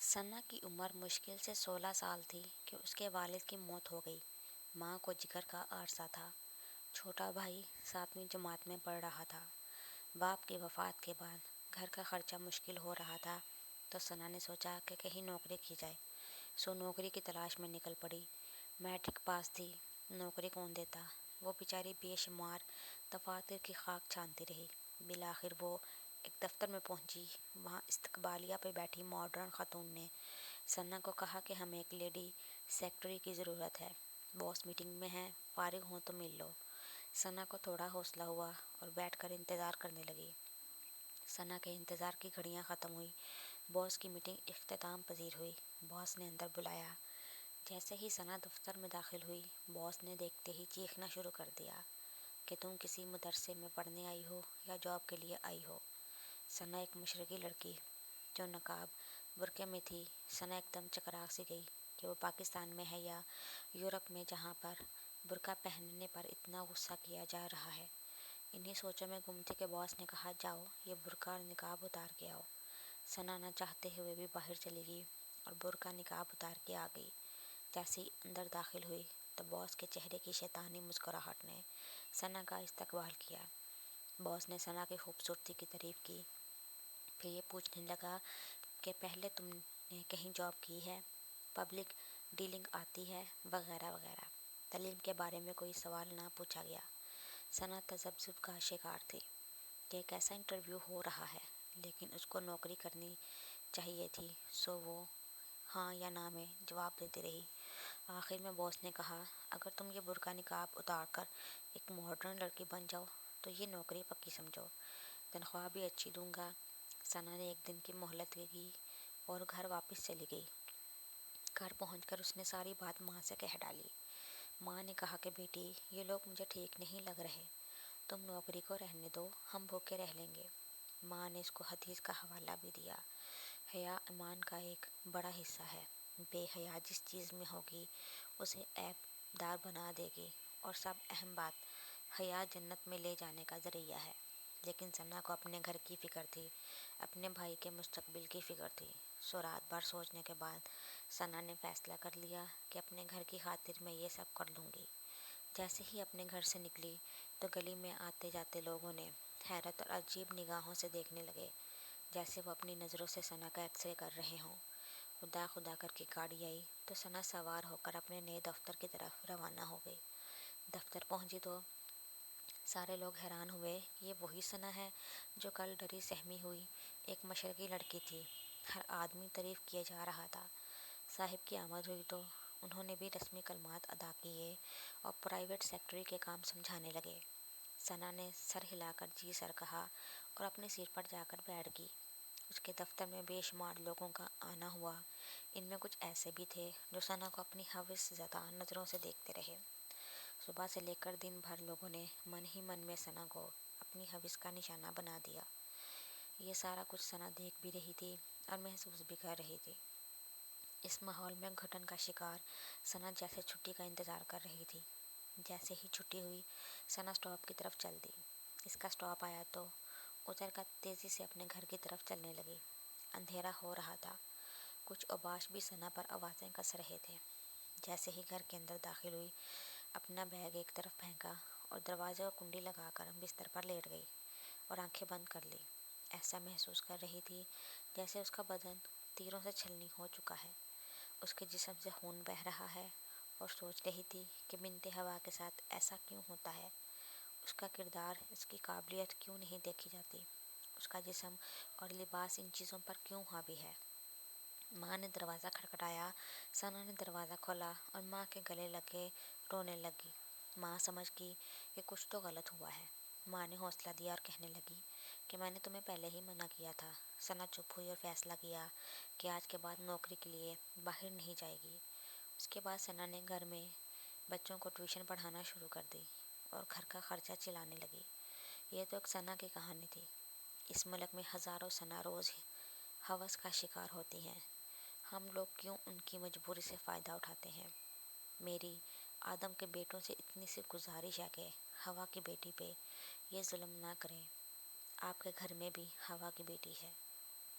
ثنا کی عمر مشکل سے 16 سال تھی کہ اس کے والد کی موت ہو گئی۔ ماں کو جگر کا عارضہ تھا۔ چھوٹا بھائی 7ویں جماعت میں پڑھ رہا تھا۔ باپ کی وفات کے بعد گھر کا خرچہ مشکل ہو رہا تھا تو ثنا نے سوچا کہ کہیں نوکری کی جائے، سو نوکری کی تلاش میں نکل پڑی۔ میٹرک پاس تھی، نوکری کون دیتا؟ وہ بیچاری بے شمار دفاتر کی خاک چھانتی رہی۔ بالآخر وہ ایک دفتر میں پہنچی۔ وہاں استقبالیہ پہ بیٹھی ماڈرن خاتون نے ثنا کو کہا کہ ہمیں ایک لیڈی سیکرٹری کی ضرورت ہے، باس میٹنگ میں ہیں، فارغ ہوں تو مل لو۔ ثنا کو تھوڑا حوصلہ ہوا اور بیٹھ کر انتظار کرنے لگی۔ ثنا کے انتظار کی گھڑیاں ختم ہوئی۔ باس کی میٹنگ اختتام پذیر ہوئی۔ باس نے اندر بلایا۔ جیسے ہی ثنا دفتر میں داخل ہوئی، باس نے دیکھتے ہی چیخنا شروع کر دیا کہ تم کسی مدرسے میں پڑھنے آئی ہو یا جاب کے لیے آئی ہو؟ ثنا ایک مشرقی لڑکی جو نقاب برقعے میں تھی۔ ثنا ایک دم چکرا سی گئی کہ وہ پاکستان میں ہے یا یورپ میں، جہاں پر برقع پہننے پر اتنا غصہ کیا جا رہا ہے۔ انہی سوچوں میں گم تھی کہ باس نے کہا جاؤ یہ برقع اور نقاب اتار کے آؤ۔ ثنا نہ چاہتے ہوئے بھی باہر چلی گئی اور برقع نقاب اتار کے آ گئی۔ جیسے ہی اندر داخل ہوئی تو باس کے چہرے کی شیطانی مسکراہٹ نے ثنا کا استقبال کیا۔ باس نے ثنا کی خوبصورتی کی تعریف کی، پھر یہ پوچھنے لگا کہ پہلے تم نے کہیں جاب کی ہے، پبلک ڈیلنگ آتی ہے، وغیرہ وغیرہ۔ تعلیم کے بارے میں کوئی سوال نہ پوچھا گیا۔ ثنا تذبذب کا شکار تھی کہ ایک ایسا انٹرویو ہو رہا ہے، لیکن اس کو نوکری کرنی چاہیے تھی، سو وہ ہاں یا نہ میں جواب دیتی رہی۔ آخر میں باس نے کہا اگر تم یہ برقع نقاب اتار کر ایک ماڈرن لڑکی بن جاؤ تو یہ نوکری پکی سمجھو، تنخواہ بھی اچھی دوں گا۔ ثنا نے ایک دن کی مہلت لی اور گھر واپس چلی گئی۔ گھر پہنچ کر اس نے ساری بات ماں سے کہہ ڈالی۔ ماں نے کہا کہ بیٹی یہ لوگ مجھے ٹھیک نہیں لگ رہے، تم نوکری کو رہنے دو، ہم بھوکے رہ لیں گے۔ ماں نے اس کو حدیث کا حوالہ بھی دیا، حیا ایمان کا ایک بڑا حصہ ہے، بے حیا جس چیز میں ہوگی اسے عیب دار بنا دے گی، اور سب اہم بات، حیا جنت میں لے جانے کا ذریعہ ہے۔ لیکن ثنا کو اپنے گھر کی فکر تھی، اپنے بھائی کے مستقبل کی فکر تھی، سو رات بھر سوچنے کے بعد ثنا نے فیصلہ کر لیا کہ اپنے گھر کی خاطر میں یہ سب کر لوں گی۔ جیسے ہی اپنے گھر سے نکلی تو گلی میں آتے جاتے لوگوں نے حیرت اور عجیب نگاہوں سے دیکھنے لگے، جیسے وہ اپنی نظروں سے ثنا کا ایکس رے کر رہے ہوں۔ خدا خدا کر کے گاڑی آئی تو ثنا سوار ہو کر اپنے نئے دفتر کی طرف روانہ ہو گئی۔ دفتر پہنچی تو سارے لوگ حیران ہوئے، یہ وہی ثنا ہے جو کل ڈری سہمی ہوئی ایک مشرقی لڑکی تھی۔ ہر آدمی تعریف کیے جا رہا تھا۔ صاحب کی آمد ہوئی تو انہوں نے بھی رسمی کلمات ادا کیے اور پرائیویٹ سیکرٹری کے کام سمجھانے لگے۔ ثنا نے سر ہلا کر جی سر کہا اور اپنی سیٹ پر جا کر بیٹھ گئی۔ اس کے دفتر میں بے شمار لوگوں کا آنا ہوا۔ ان میں کچھ ایسے بھی تھے جو ثنا کو اپنی ہوس زدہ نظروں سے دیکھتے رہے۔ صبح سے لے کر دن بھر لوگوں نے من ہی من میں ثنا کو اپنی ہوس کا نشانہ بنا دیا۔ یہ سارا کچھ ثنا دیکھ بھی رہی تھی اور محسوس بھی کر رہی تھی۔ اس ماحول میں گھٹن کا شکار ثنا جیسے چھٹی کا انتظار کر رہی تھی۔ جیسے ہی چھٹی ہوئی ثنا اسٹاپ کی طرف چل دی۔ اس کا اسٹاپ آیا تو اتر کر تیزی سے اپنے گھر کی طرف چلنے لگی۔ اندھیرا ہو رہا تھا، کچھ اوباش بھی ثنا پر آوازیں کس رہے تھے۔ جیسے ہی گھر کے اندر داخل ہوئی اپنا بیگ ایک طرف پھینکا اور دروازے کو کنڈی لگا کر بستر پر لیٹ گئی اور آنکھیں بند کر لی۔ ایسا محسوس کر رہی تھی جیسے اس کا بدن تیروں سے چھلنی ہو چکا ہے، اس کے جسم سے خون بہہ رہا ہے، اور سوچ رہی تھی کہ بنت ہوا کے ساتھ ایسا کیوں ہوتا ہے، اس کا کردار، اس کی قابلیت کیوں نہیں دیکھی جاتی، اس کا جسم اور لباس ان چیزوں پر کیوں حاوی ہے۔ ماں نے دروازہ کھٹکھٹایا۔ ثنا نے دروازہ کھولا اور ماں کے گلے لگ کے رونے لگی۔ ماں سمجھ گئی کہ کچھ تو غلط ہوا ہے۔ ماں نے حوصلہ دیا اور کہنے لگی کہ میں نے تمہیں پہلے ہی منع کیا تھا۔ ثنا چپ ہوئی اور فیصلہ کیا کہ آج کے بعد نوکری کے لیے باہر نہیں جائے گی۔ اس کے بعد ثنا نے گھر میں بچوں کو ٹیوشن پڑھانا شروع کر دی اور گھر کا خرچہ چلانے لگی۔ یہ تو ایک ثنا کی کہانی تھی۔ اس ملک میں ہزاروں ثنا روز ہوس کا شکار ہوتی ہیں۔ ہم لوگ کیوں ان کی مجبوری سے فائدہ اٹھاتے ہیں؟ میری آدم کے بیٹوں سے اتنی سی گزارش ہے کہ ہوا کی بیٹی پہ یہ ظلم نہ کریں۔ آپ کے گھر میں بھی ہوا کی بیٹی ہے۔